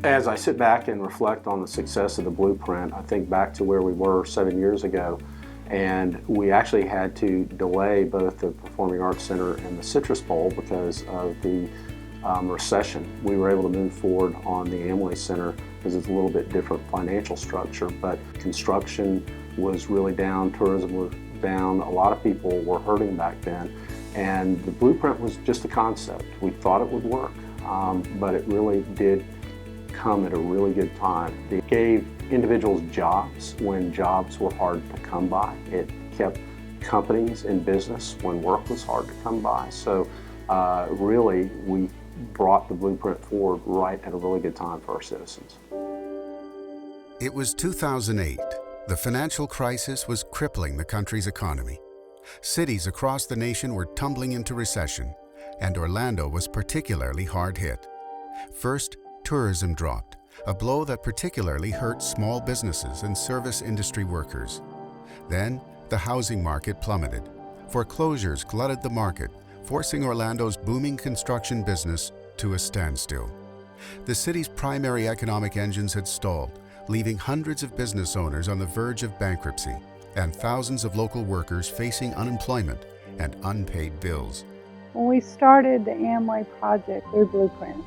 As I sit back and reflect on the success of the blueprint, I think back to where we were 7 years ago, and we actually had to delay both the Performing Arts Center and the Citrus Bowl because of the recession. We were able to move forward on the Amway Center because it's a little bit different financial structure, but construction was really down, tourism was down, a lot of people were hurting back then, and the blueprint was just a concept. We thought it would work, but it really did come at a really good time. It gave individuals jobs when jobs were hard to come by. It kept companies in business when work was hard to come by. So really, we brought the blueprint forward right at a really good time for our citizens. It was 2008. The financial crisis was crippling the country's economy. Cities across the nation were tumbling into recession, and Orlando was particularly hard hit. First, tourism dropped, a blow that particularly hurt small businesses and service industry workers. Then, the housing market plummeted. Foreclosures glutted the market, forcing Orlando's booming construction business to a standstill. The city's primary economic engines had stalled, leaving hundreds of business owners on the verge of bankruptcy and thousands of local workers facing unemployment and unpaid bills. When we started the Amway project through Blueprint,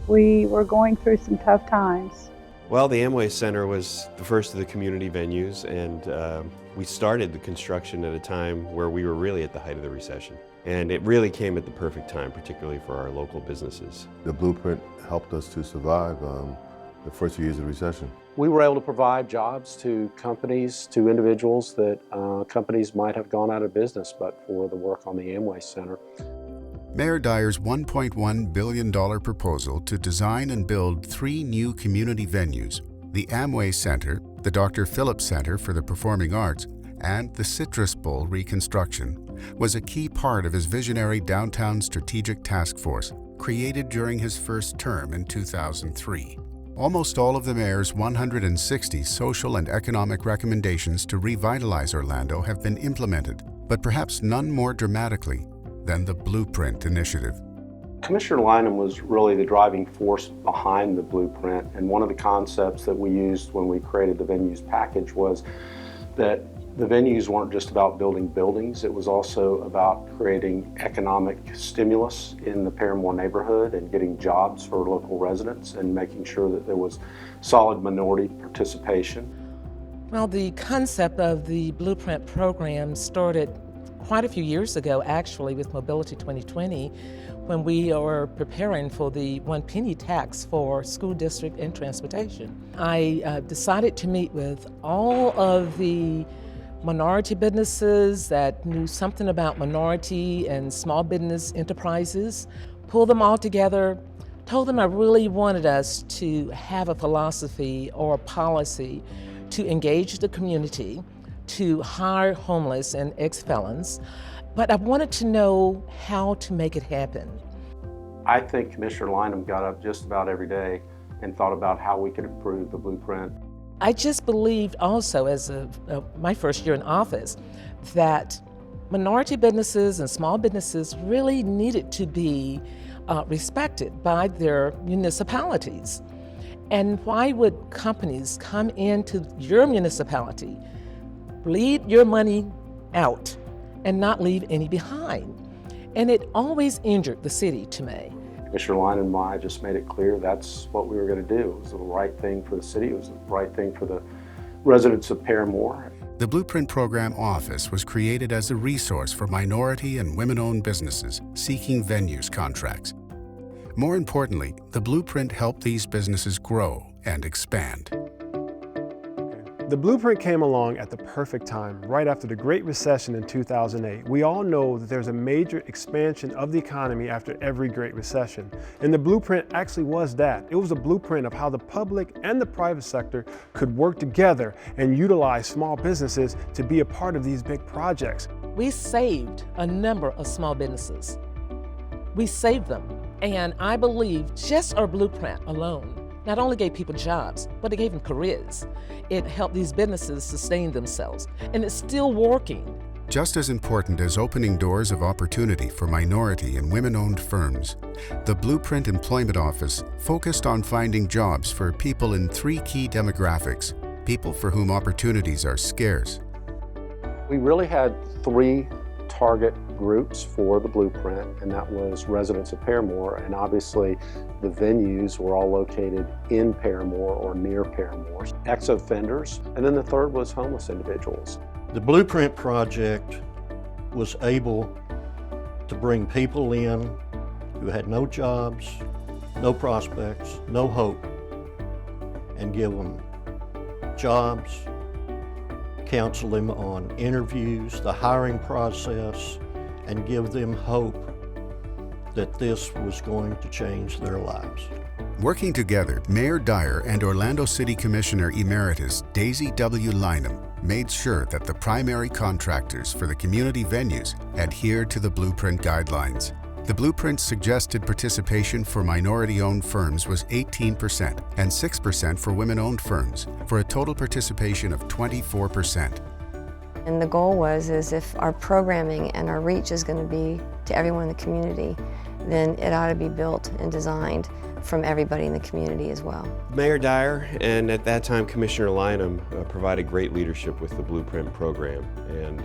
we were going through some tough times. Well, the Amway Center was the first of the community venues, and we started the construction at a time where we were really at the height of the recession. And it really came at the perfect time, particularly for our local businesses. The blueprint helped us to survive the first few years of the recession. We were able to provide jobs to companies, to individuals that companies might have gone out of business but for the work on the Amway Center. Mayor Dyer's $1.1 billion proposal to design and build 3 new community venues, the Amway Center, the Dr. Phillips Center for the Performing Arts, and the Citrus Bowl reconstruction, was a key part of his visionary Downtown Strategic Task Force, created during his first term in 2003. Almost all of the mayor's 160 social and economic recommendations to revitalize Orlando have been implemented, but perhaps none more dramatically than the Blueprint Initiative. Commissioner Lynham was really the driving force behind the blueprint, and one of the concepts that we used when we created the venues package was that the venues weren't just about building buildings, it was also about creating economic stimulus in the Paramore neighborhood and getting jobs for local residents and making sure that there was solid minority participation. Well, the concept of the Blueprint program started quite a few years ago, actually, with Mobility 2020, when we were preparing for the 1 penny tax for school district and transportation. I decided to meet with all of the minority businesses that knew something about minority and small business enterprises, pull them all together, told them I really wanted us to have a philosophy or a policy to engage the community, to hire homeless and ex-felons, but I wanted to know how to make it happen. I think Commissioner Lynham got up just about every day and thought about how we could improve the blueprint. I just believed also, as my first year in office, that minority businesses and small businesses really needed to be respected by their municipalities. And why would companies come into your municipality, bleed your money out, and not leave any behind? And it always injured the city to me. Commissioner Lynham and I just made it clear that's what we were going to do. It was the right thing for the city, it was the right thing for the residents of Paramore. The Blueprint Program Office was created as a resource for minority and women-owned businesses seeking venues contracts. More importantly, the Blueprint helped these businesses grow and expand. The Blueprint came along at the perfect time, right after the Great Recession in 2008. We all know that there's a major expansion of the economy after every Great Recession. And the Blueprint actually was that. It was a blueprint of how the public and the private sector could work together and utilize small businesses to be a part of these big projects. We saved a number of small businesses. We saved them. And I believe just our Blueprint alone not only gave people jobs, but it gave them careers. It helped these businesses sustain themselves. And it's still working Just as important as opening doors of opportunity for minority and women-owned firms, the Blueprint Employment Office focused on finding jobs for people in 3 key demographics, people for whom opportunities are scarce. We really had 3 target groups for the Blueprint, and that was residents of Paramore, and obviously the venues were all located in Paramore or near Paramore. Ex-offenders, and then the third was homeless individuals. The Blueprint project was able to bring people in who had no jobs, no prospects, no hope, and give them jobs, counsel them on interviews, the hiring process, and give them hope that this was going to change their lives. Working together, Mayor Dyer and Orlando City Commissioner Emeritus Daisy W. Lynham made sure that the primary contractors for the community venues adhered to the Blueprint guidelines. The Blueprint's suggested participation for minority-owned firms was 18% and 6% for women-owned firms, for a total participation of 24%. And the goal was if our programming and our reach is going to be to everyone in the community, then it ought to be built and designed from everybody in the community as well. Mayor Dyer and at that time Commissioner Lynham provided great leadership with the Blueprint program, and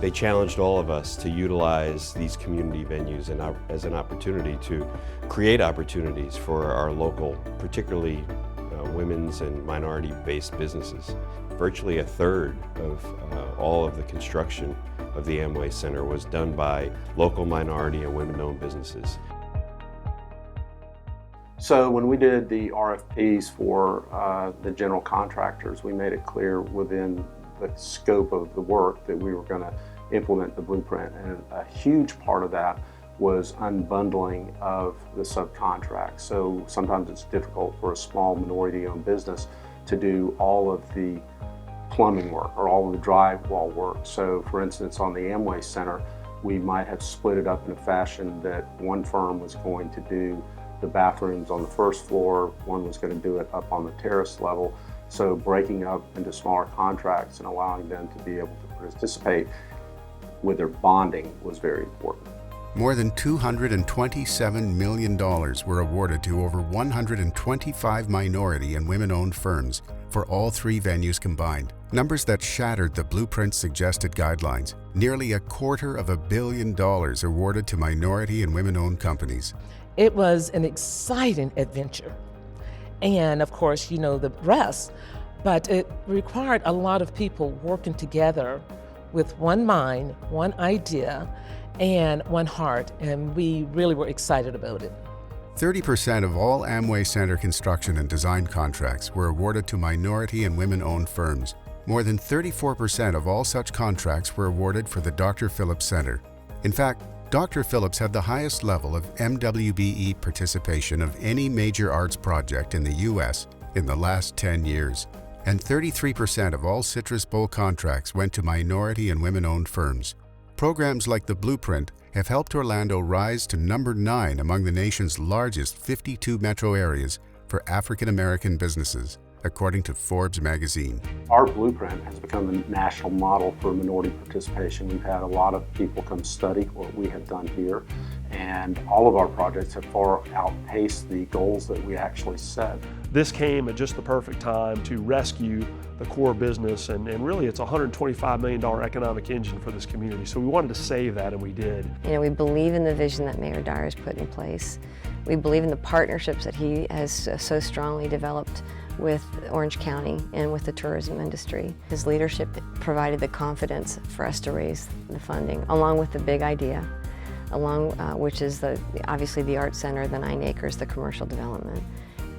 they challenged all of us to utilize these community venues as an opportunity to create opportunities for our local, particularly women's and minority-based businesses. Virtually a third of all of the construction of the Amway Center was done by local minority and women-owned businesses. So when we did the RFPs for the general contractors, we made it clear within the scope of the work that we were going to implement the Blueprint, and a huge part of that was unbundling of the subcontracts. So sometimes it's difficult for a small minority-owned business to do all of the plumbing work or all of the drywall work. So for instance, on the Amway Center, we might have split it up in a fashion that one firm was going to do the bathrooms on the first floor, one was going to do it up on the terrace level. So breaking up into smaller contracts and allowing them to be able to participate with their bonding was very important. More than $227 million were awarded to over 125 minority and women-owned firms for all 3 venues combined, numbers that shattered the Blueprint's suggested guidelines. Nearly $250 million awarded to minority and women-owned companies. It was an exciting adventure. And of course, you know the rest, but it required a lot of people working together with one mind, one idea, and one heart, and we really were excited about it. 30% of all Amway Center construction and design contracts were awarded to minority and women-owned firms. More than 34% of all such contracts were awarded for the Dr. Phillips Center. In fact, Dr. Phillips had the highest level of MWBE participation of any major arts project in the U.S. in the last 10 years. And 33% of all Citrus Bowl contracts went to minority and women-owned firms. Programs like the Blueprint have helped Orlando rise to number 9 among the nation's largest 52 metro areas for African American businesses, according to Forbes magazine. Our Blueprint has become a national model for minority participation. We've had a lot of people come study what we have done here, and all of our projects have far outpaced the goals that we actually set. This came at just the perfect time to rescue the core business, and really it's a $125 million economic engine for this community. So we wanted to save that, and we did. You know, we believe in the vision that Mayor Dyer has put in place. We believe in the partnerships that he has so strongly developed with Orange County and with the tourism industry. His leadership provided the confidence for us to raise the funding, along with the big idea, which is obviously the Art Center, the 9 acres, the commercial development.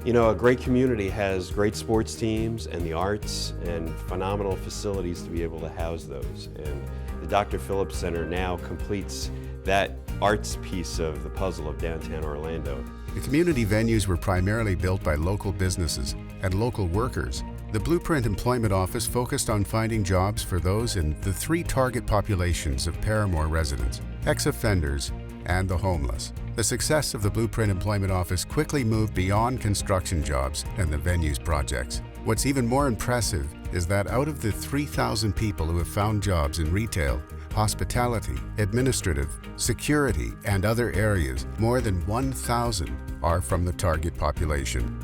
You know, a great community has great sports teams and the arts and phenomenal facilities to be able to house those. And the Dr. Phillips Center now completes that arts piece of the puzzle of downtown Orlando. The community venues were primarily built by local businesses and local workers. The Blueprint Employment Office focused on finding jobs for those in the 3 target populations of Paramore residents: ex-offenders and the homeless. The success of the Blueprint Employment Office quickly moved beyond construction jobs and the venues projects. What's even more impressive is that out of the 3,000 people who have found jobs in retail, hospitality, administrative, security, and other areas, more than 1,000 are from the target population.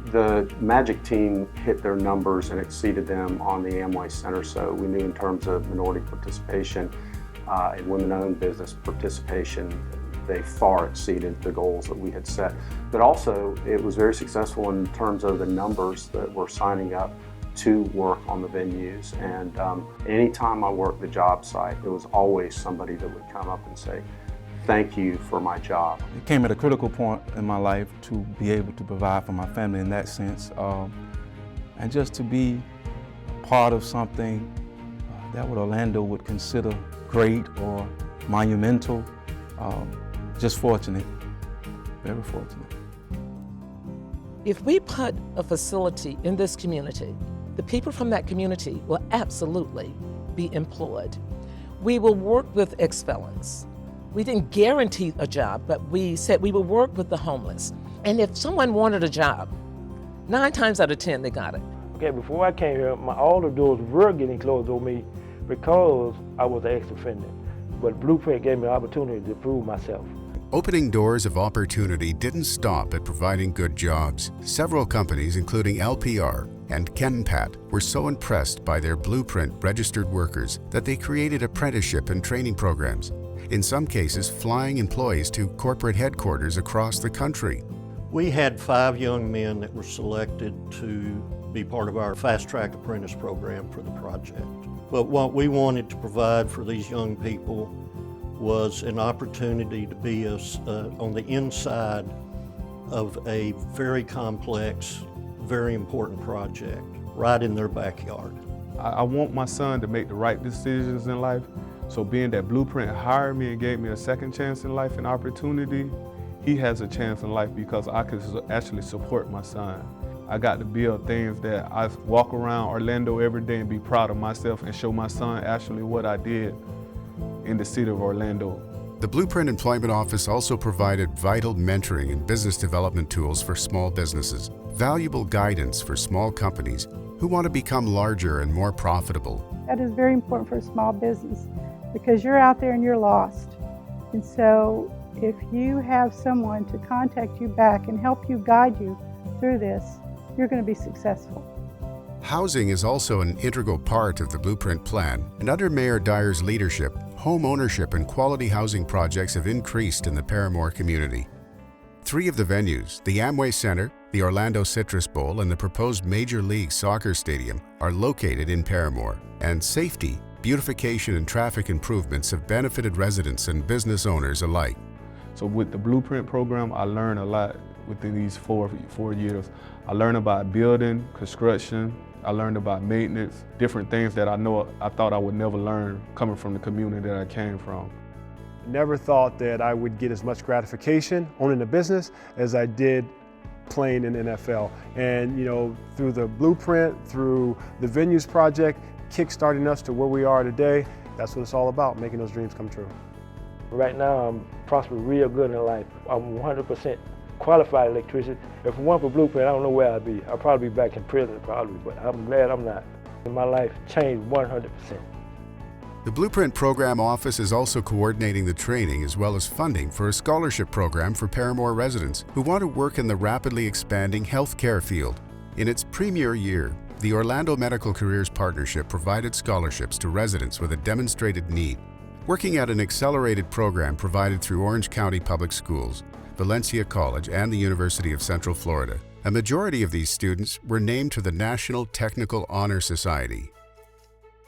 The Magic team hit their numbers and exceeded them on the Amway Center, so we knew in terms of minority participation and women-owned business participation, they far exceeded the goals that we had set. But also, it was very successful in terms of the numbers that were signing up to work on the venues. And anytime I worked the job site, there was always somebody that would come up and say, "Thank you for my job." It came at a critical point in my life to be able to provide for my family in that sense, and just to be part of something that what Orlando would consider great or monumental. Just fortunate, very fortunate. If we put a facility in this community, the people from that community will absolutely be employed. We will work with ex-felons. We didn't guarantee a job, but we said we will work with the homeless. And if someone wanted a job, 9 times out of 10, they got it. Okay, before I came here, all the doors were getting closed on me because I was an ex-offender. But Blueprint gave me an opportunity to prove myself. Opening doors of opportunity didn't stop at providing good jobs. Several companies, including LPR and KenPat, were so impressed by their Blueprint registered workers that they created apprenticeship and training programs, in some cases flying employees to corporate headquarters across the country. We had 5 young men that were selected to be part of our fast-track apprentice program for the project. But what we wanted to provide for these young people was an opportunity to be on the inside of a very complex, very important project right in their backyard. I want my son to make the right decisions in life, so being that Blueprint hired me and gave me a second chance in life and opportunity, he has a chance in life because I could actually support my son. I got to build things that I walk around Orlando every day and be proud of myself and show my son actually what I did in the city of Orlando. The Blueprint Employment Office also provided vital mentoring and business development tools for small businesses, valuable guidance for small companies who want to become larger and more profitable. That is very important for a small business because you're out there and you're lost. And so if you have someone to contact you back and help you guide you through this, you're going to be successful. Housing is also an integral part of the Blueprint Plan, and under Mayor Dyer's leadership, home ownership and quality housing projects have increased in the Paramore community. 3 of the venues, the Amway Center, the Orlando Citrus Bowl, and the proposed Major League Soccer Stadium, are located in Paramore. And safety, beautification, and traffic improvements have benefited residents and business owners alike. So with the Blueprint program, I learned a lot within these four years. I learned about building, construction, I learned about maintenance, different things that I thought I would never learn coming from the community that I came from. Never thought that I would get as much gratification owning a business as I did playing in the NFL. And you know, through the Blueprint, through the Venues Project, kickstarting us to where we are today, that's what it's all about, making those dreams come true. Right now, I'm prospering real good in life. I'm 100% qualified electrician. If it weren't for Blueprint, I don't know where I'd be. I'd probably be back in prison, probably, but I'm glad I'm not. My life changed 100%. The Blueprint Program Office is also coordinating the training as well as funding for a scholarship program for Paramore residents who want to work in the rapidly expanding healthcare field. In its premier year, the Orlando Medical Careers Partnership provided scholarships to residents with a demonstrated need. Working at an accelerated program provided through Orange County Public Schools, Valencia College, and the University of Central Florida, a majority of these students were named to the National Technical Honor Society.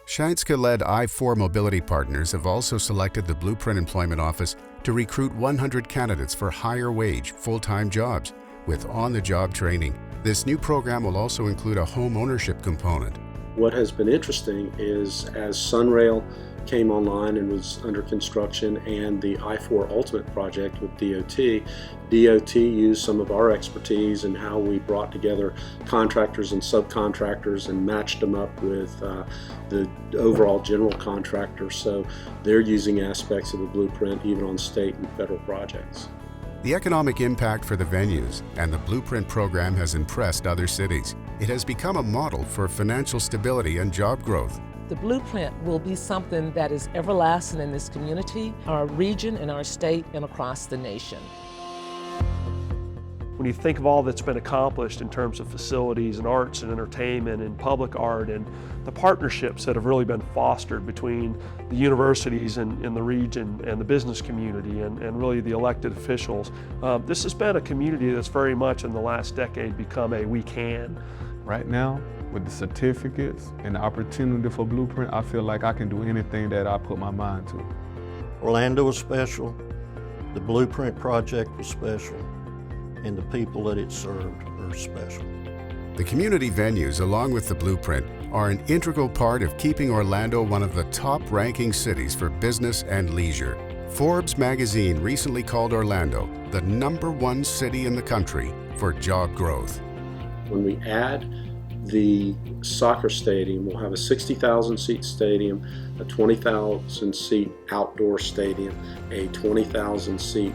Scheinske-led I-4 Mobility Partners have also selected the Blueprint Employment Office to recruit 100 candidates for higher wage, full-time jobs with on-the-job training. This new program will also include a home ownership component. What has been interesting is as Sunrail came online and was under construction, and the I-4 Ultimate project with DOT used some of our expertise in how we brought together contractors and subcontractors and matched them up with the overall general contractor. So they're using aspects of the Blueprint even on state and federal projects. The economic impact for the venues and the Blueprint program has impressed other cities. it has become a model for financial stability and job growth. The blueprint will be something that is everlasting in this community, our region, and our state, and across the nation. When you think of all that's been accomplished in terms of facilities and arts and entertainment and public art and the partnerships that have really been fostered between the universities in the region and the business community and really the elected officials, this has been a community that's very much in the last decade become a we can. Right now, with the certificates and the opportunity for Blueprint, I feel like I can do anything that I put my mind to. Orlando was special, the Blueprint project was special, and the people that it served are special. The community venues, along with the Blueprint, are an integral part of keeping Orlando one of the top-ranking cities for business and leisure. Forbes magazine recently called Orlando the #1 city in the country for job growth. When we add the soccer stadium, we'll have a 60,000 seat stadium, a 20,000 seat outdoor stadium, a 20,000 seat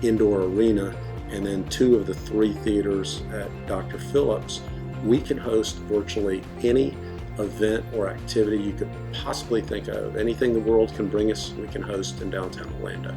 indoor arena, and then 2 of the 3 theaters at Dr. Phillips. We can host virtually any event or activity you could possibly think of. Anything the world can bring us, we can host in downtown Orlando.